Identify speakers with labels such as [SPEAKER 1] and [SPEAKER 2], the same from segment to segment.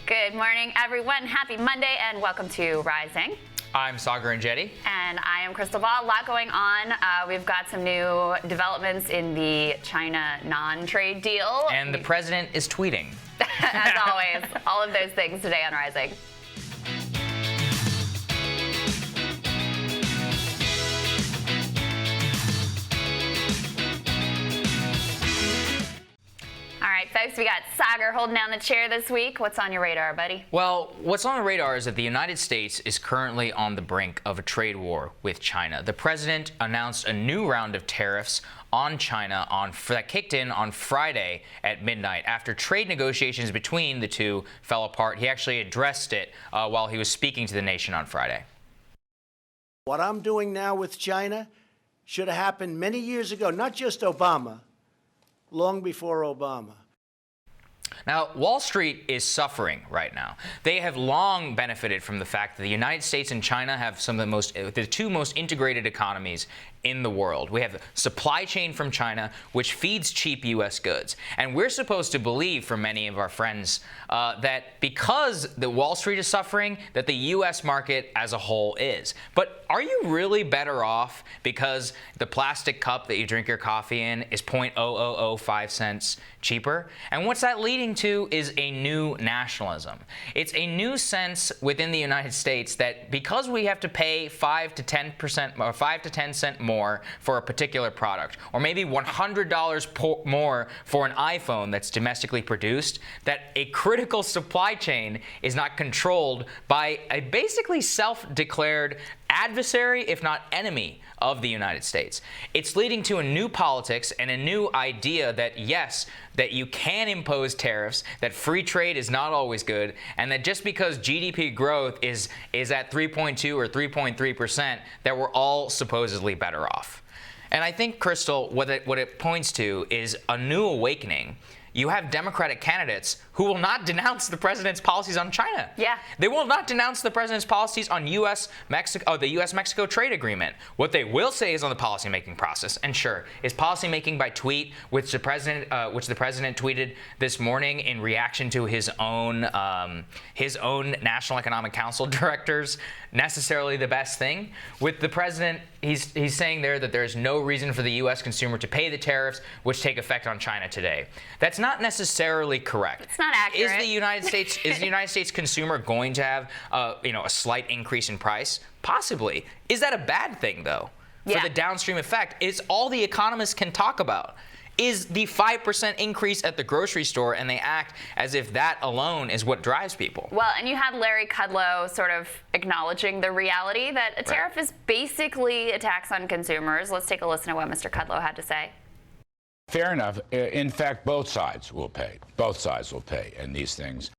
[SPEAKER 1] Good morning, everyone. Happy Monday, and welcome to Rising.
[SPEAKER 2] I'm Saagar Enjeti.
[SPEAKER 1] And I am Krystal Ball. A lot going on. We've got some new developments in the China non-trade deal.
[SPEAKER 2] And the president is tweeting.
[SPEAKER 1] As always, all of those things today on Rising. All right, folks, we got Saagar holding down the chair this week. What's on your radar, buddy?
[SPEAKER 2] Well, what's on the radar is that the United States is currently on the brink of a trade war with China. The president announced a new round of tariffs on China that kicked in on Friday at midnight. After trade negotiations between the two fell apart, he actually addressed it while he was speaking to the nation on Friday.
[SPEAKER 3] What I'm doing now with China should have happened many years ago, not just Obama, long before Obama.
[SPEAKER 2] Now, Wall Street is suffering right now. They have long benefited from the fact that the United States and China have some of the two most integrated economies in the world. We have the supply chain from China, which feeds cheap U.S. goods. And we're supposed to believe, from many of our friends, that because the Wall Street is suffering, that the U.S. market as a whole is. But are you really better off because the plastic cup that you drink your coffee in is 0.0005 cents cheaper? And what's that leading to is a new nationalism. It's a new sense within the United States that because we have to pay 5 to 10% or 5 to 10 cents more for a particular product, or maybe $100 more for an iPhone that's domestically produced, that a critical supply chain is not controlled by a basically self-declared adversary, if not enemy, of the United States. It's leading to a new politics and a new idea that, yes, that you can impose tariffs, that free trade is not always good, and that just because GDP growth is at 3.2 or 3.3%, that we're all supposedly better off. And I think, Krystal, what it points to is a new awakening. You have Democratic candidates who will not denounce the president's policies on China.
[SPEAKER 1] Yeah.
[SPEAKER 2] They will not denounce the president's policies on the U.S.-Mexico trade agreement. What they will say is on the policymaking process. And sure, is policymaking by tweet, which the president tweeted this morning in reaction to his own National Economic Council directors, necessarily the best thing? With the president, he's saying there that there is no reason for the U.S. consumer to pay the tariffs which take effect on China today. That's not necessarily correct.
[SPEAKER 1] It's not accurate.
[SPEAKER 2] Is the United States consumer going to have a slight increase in price? Possibly. Is that a bad thing though?
[SPEAKER 1] Yeah.
[SPEAKER 2] For the downstream effect is all the economists can talk about. Is the 5% increase at the grocery store, and they act as if that alone is what drives people.
[SPEAKER 1] Well, and you had Larry Kudlow sort of acknowledging the reality that a tariff is basically a tax on consumers. Let's take a listen to what Mr. Kudlow had to say.
[SPEAKER 4] Fair enough. In fact, both sides will pay. Both sides will pay in these things.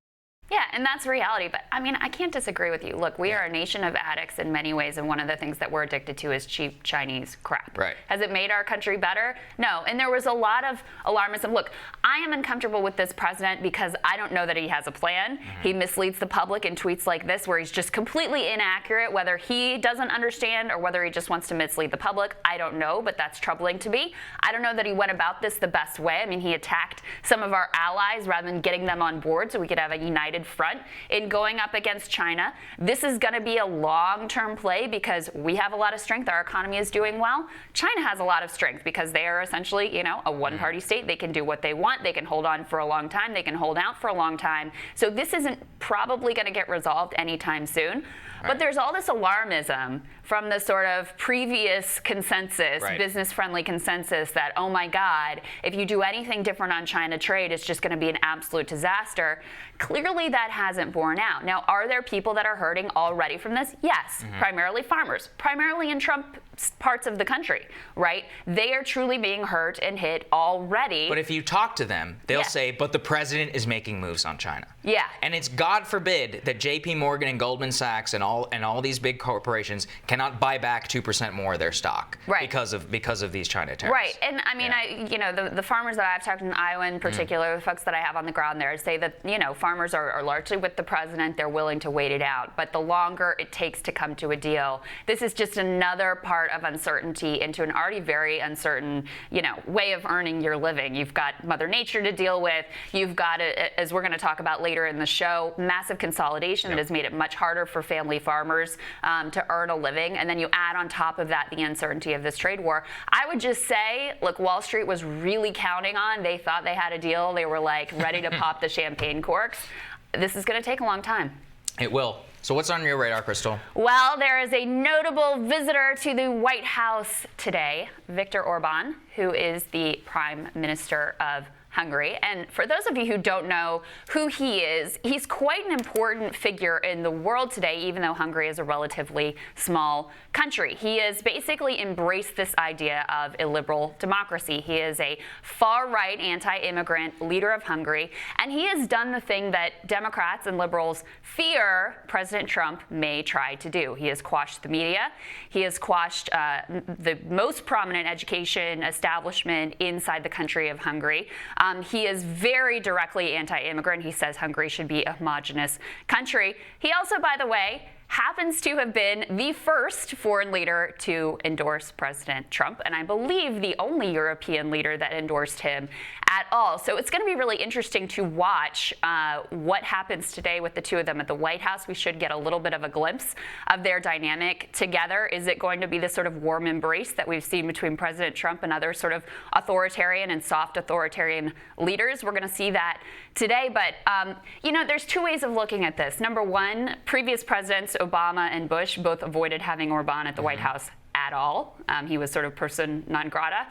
[SPEAKER 1] Yeah, and that's reality. But I mean, I can't disagree with you. Look, we are a nation of addicts in many ways, and one of the things that we're addicted to is cheap Chinese crap.
[SPEAKER 2] Right.
[SPEAKER 1] Has it made our country better? No. And there was a lot of alarmism. Look, I am uncomfortable with this president because I don't know that he has a plan. Mm-hmm. He misleads the public in tweets like this where he's just completely inaccurate, whether he doesn't understand or whether he just wants to mislead the public. I don't know, but that's troubling to me. I don't know that he went about this the best way. I mean, he attacked some of our allies rather than getting them on board so we could have a united front in going up against China. This is going to be a long-term play because we have a lot of strength. Our economy is doing well. China has a lot of strength because they are essentially, a one-party state. They can do what they want. They can hold on for a long time. They can hold out for a long time. So this isn't probably going to get resolved anytime soon. Right. But there's all this alarmism from the sort of previous consensus,
[SPEAKER 2] right,
[SPEAKER 1] business-friendly consensus that, oh my God, if you do anything different on China trade, it's just going to be an absolute disaster. Clearly that hasn't borne out. Now, are there people that are hurting already from this? Yes, primarily farmers, primarily in Trump parts of the country, right? They are truly being hurt and hit already.
[SPEAKER 2] But if you talk to them, they'll say, but the president is making moves on China.
[SPEAKER 1] Yeah.
[SPEAKER 2] And it's God forbid that J.P. Morgan and Goldman Sachs and all these big corporations cannot buy back 2% more of their stock,
[SPEAKER 1] right,
[SPEAKER 2] because of these China tariffs.
[SPEAKER 1] Right. And I mean, the farmers that I've talked to in Iowa in particular, the folks that I have on the ground there say that, farmers are are largely with the president. They're willing to wait it out. But the longer it takes to come to a deal, this is just another part of uncertainty into an already very uncertain, way of earning your living. You've got Mother Nature to deal with. You've got, as we're going to talk about later in the show, massive consolidation that has made it much harder for family farmers to earn a living. And then you add on top of that the uncertainty of this trade war. I would just say, look, Wall Street was really counting on. They thought they had a deal. They were like ready to pop the champagne corks. This is going to take a long time.
[SPEAKER 2] It will. So what's on your radar, Krystal?
[SPEAKER 1] Well, there is a notable visitor to the White House today, Viktor Orban, who is the Prime Minister of Hungary. And for those of you who don't know who he is, he's quite an important figure in the world today, even though Hungary is a relatively small country. He has basically embraced this idea of a liberal democracy. He is a far-right anti-immigrant leader of Hungary, and he has done the thing that Democrats and liberals fear President Trump may try to do. He has quashed the media. He has quashed the most prominent education establishment inside the country of Hungary. He is very directly anti-immigrant. He says Hungary should be a homogenous country. He also, by the way, happens to have been the first foreign leader to endorse President Trump, and I believe the only European leader that endorsed him at all. So it's going to be really interesting to watch what happens today with the two of them at the White House. We should get a little bit of a glimpse of their dynamic together. Is it going to be this sort of warm embrace that we've seen between President Trump and other sort of authoritarian and soft authoritarian leaders? We're going to see that today. But, there's two ways of looking at this. Number one, previous presidents, Obama and Bush, both avoided having Orban at the White House at all. He was sort of person non grata.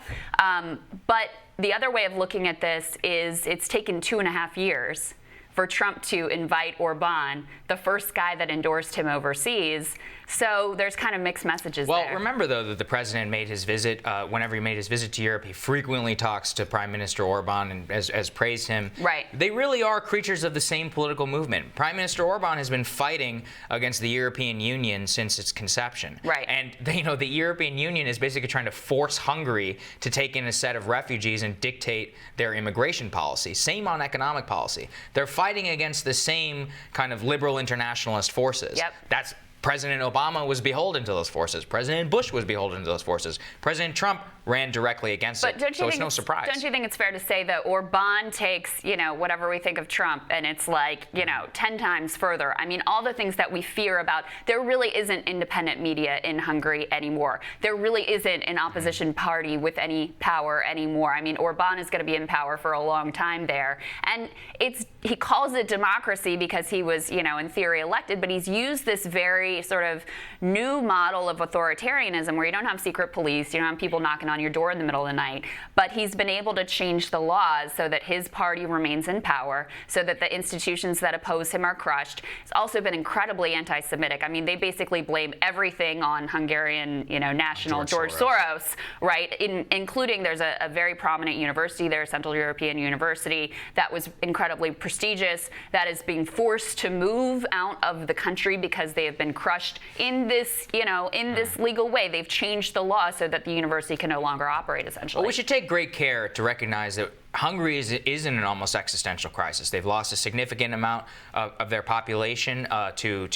[SPEAKER 1] But the other way of looking at this is it's taken 2.5 years for Trump to invite Orban, the first guy that endorsed him overseas. So there's kind of mixed messages there.
[SPEAKER 2] Well, remember, though, that the president made his visit, whenever he made his visit to Europe, he frequently talks to Prime Minister Orban and has praised him.
[SPEAKER 1] Right.
[SPEAKER 2] They really are creatures of the same political movement. Prime Minister Orban has been fighting against the European Union since its conception.
[SPEAKER 1] Right.
[SPEAKER 2] And, the European Union is basically trying to force Hungary to take in a set of refugees and dictate their immigration policy. Same on economic policy. They're fighting against the same kind of liberal internationalist forces.
[SPEAKER 1] Yep.
[SPEAKER 2] That's President Obama was beholden to those forces. President Bush was beholden to those forces. President Trump ran directly against it, so it's no surprise.
[SPEAKER 1] Don't you think it's fair to say that Orban takes, whatever we think of Trump, and it's like, 10 times further? I mean, all the things that we fear about, there really isn't independent media in Hungary anymore. There really isn't an opposition party with any power anymore. I mean, Orban is going to be in power for a long time there. And he calls it democracy because he was, in theory elected, but he's used this very sort of new model of authoritarianism where you don't have secret police, you don't have people knocking on your door in the middle of the night, but he's been able to change the laws so that his party remains in power, so that the institutions that oppose him are crushed. It's also been incredibly anti-Semitic. I mean, they basically blame everything on Hungarian, national George Soros, right? Including there's a very prominent university there, Central European University, that was incredibly prestigious, that is being forced to move out of the country because they have been crushed in this, in this legal way. They've changed the law so that the university can no longer operate, essentially.
[SPEAKER 2] Well, we should take great care to recognize that Hungary is in an almost existential crisis. They've lost a significant amount of their population to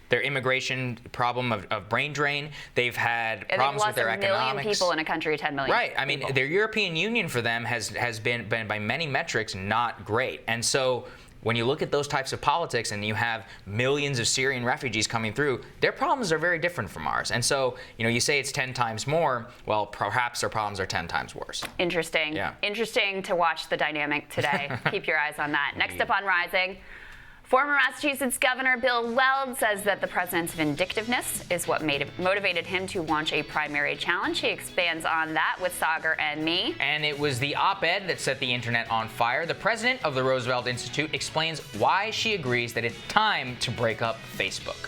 [SPEAKER 2] their immigration problem of brain drain. They've had problems with their economics.
[SPEAKER 1] They've lost 1 million people in a country of 10 million.
[SPEAKER 2] Right. I mean, their European Union for them has been by many metrics not great. And so when you look at those types of politics and you have millions of Syrian refugees coming through, their problems are very different from ours. And so, you say it's 10 times more, well, perhaps their problems are 10 times worse.
[SPEAKER 1] Interesting.
[SPEAKER 2] Yeah.
[SPEAKER 1] Interesting to watch the dynamic today. Keep your eyes on that. Next up on Rising, former Massachusetts Governor Bill Weld says that the president's vindictiveness is what motivated him to launch a primary challenge. He expands on that with Saagar and me.
[SPEAKER 2] And it was the op-ed that set the internet on fire. The president of the Roosevelt Institute explains why she agrees that it's time to break up Facebook.